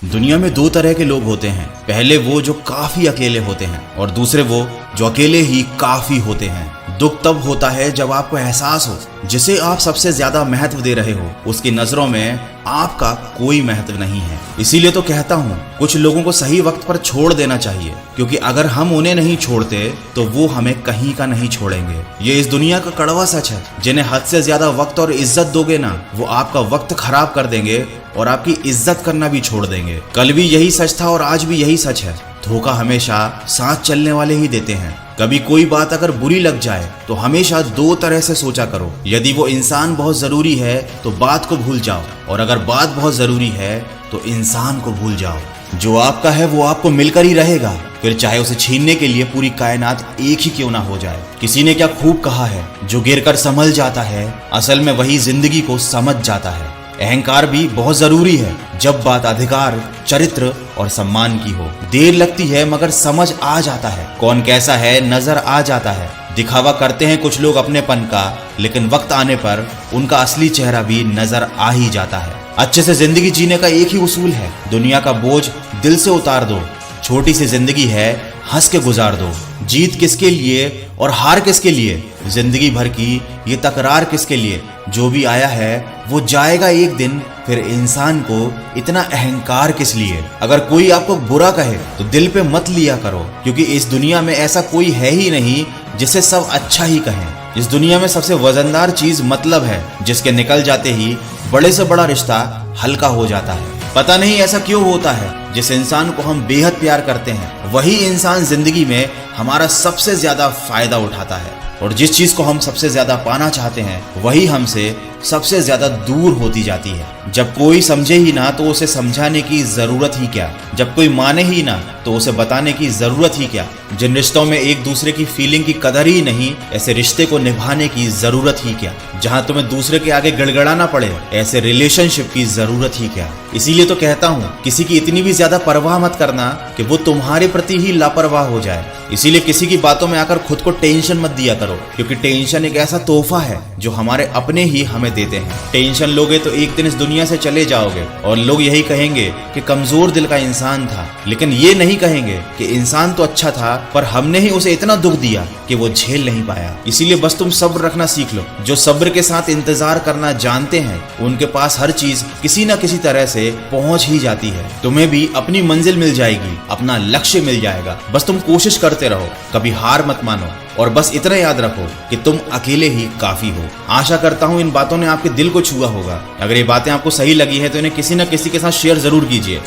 दुनिया में दो तरह के लोग होते हैं। पहले वो जो काफी अकेले होते हैं और दूसरे वो जो अकेले ही काफी होते हैं। दुख तब होता है जब आपको एहसास हो जिसे आप सबसे ज्यादा महत्व दे रहे हो उसकी नजरों में आपका कोई महत्व नहीं है। इसीलिए तो कहता हूँ कुछ लोगों को सही वक्त पर छोड़ देना चाहिए, क्योंकि अगर हम उन्हें नहीं छोड़ते तो वो हमें कहीं का नहीं छोड़ेंगे। ये इस दुनिया का कड़वा सच है। जिन्हें हद से ज्यादा वक्त और इज्जत दोगे ना, वो आपका वक्त खराब कर देंगे और आपकी इज्जत करना भी छोड़ देंगे। कल भी यही सच था और आज भी यही सच है। धोखा हमेशा साथ चलने वाले ही देते हैं। कभी कोई बात अगर बुरी लग जाए तो हमेशा दो तरह से सोचा करो। यदि वो इंसान बहुत जरूरी है तो बात को भूल जाओ, और अगर बात बहुत जरूरी है तो इंसान को भूल जाओ। जो आपका है वो आपको मिलकर ही रहेगा, फिर चाहे उसे छीनने के लिए पूरी कायनात एक ही क्यों ना हो जाए। किसी ने क्या खूब कहा है, जो गिरकर संभल जाता है असल में वही जिंदगी को समझ जाता है। अहंकार भी बहुत जरूरी है जब बात अधिकार, चरित्र और सम्मान की हो। देर लगती है मगर समझ आ जाता है। कौन कैसा है नजर आ जाता है। दिखावा करते हैं कुछ लोग अपनेपन का, लेकिन वक्त आने पर उनका असली चेहरा भी नजर आ ही जाता है। अच्छे से जिंदगी जीने का एक ही उसूल है, दुनिया का बोझ दिल से उतार दो। छोटी सी जिंदगी है, हंस के गुजार दो। जीत किसके लिए और हार किसके लिए, जिंदगी भर की ये तकरार किसके लिए। जो भी आया है वो जाएगा एक दिन, फिर इंसान को इतना अहंकार किस लिए। अगर कोई आपको बुरा कहे तो दिल पे मत लिया करो, क्योंकि इस दुनिया में ऐसा कोई है ही नहीं जिसे सब अच्छा ही कहें। इस दुनिया में सबसे वजनदार चीज मतलब है, जिसके निकल जाते ही बड़े से बड़ा रिश्ता हल्का हो जाता है। पता नहीं ऐसा क्यों होता है, जिस इंसान को हम बेहद प्यार करते हैं वही इंसान जिंदगी में हमारा सबसे ज्यादा फायदा उठाता है, और जिस चीज को हम सबसे ज्यादा पाना चाहते हैं वही हमसे सबसे ज्यादा दूर होती जाती है। जब कोई समझे ही ना तो उसे समझाने की जरूरत ही क्या। जब कोई माने ही ना तो उसे बताने की जरूरत ही क्या। जिन रिश्तों में एक दूसरे की फीलिंग की कदर ही नहीं, ऐसे रिश्ते को निभाने की जरूरत ही क्या। जहां तुम्हें दूसरे के आगे गड़गड़ाना पड़े, ऐसे रिलेशनशिप की जरूरत ही क्या। इसीलिए तो कहता हूँ किसी की इतनी भी ज्यादा परवाह मत करना कि वो तुम्हारे प्रति ही लापरवाह हो जाए। इसीलिए किसी की बातों में आकर खुद को टेंशन मत दिया करो, क्योंकि टेंशन एक ऐसा तोहफा है जो हमारे अपने ही हमें देते हैं। टेंशन लोगे तो एक दिन इस दुनिया से चले जाओगे और लोग यही कहेंगे कि कमजोर दिल का इंसान था, लेकिन ये नहीं कहेंगे कि इंसान तो अच्छा था पर हमने ही उसे इतना दुख दिया कि वो झेल नहीं पाया। इसीलिए बस तुम सब्र रखना सीख लो। जो सब्र के साथ इंतजार करना जानते हैं उनके पास हर चीज किसी न किसी तरह से पहुंच ही जाती है। तुम्हें भी अपनी मंजिल मिल जाएगी, अपना लक्ष्य मिल जाएगा। बस तुम कोशिश करते रहो, कभी हार मत मानो, और बस इतना याद रखो कि तुम अकेले ही काफी हो। आशा करता हूँ इन बातों ने आपके दिल को छुआ होगा। अगर ये बातें आपको सही लगी है तो इन्हें किसी न किसी के साथ शेयर जरूर कीजिए।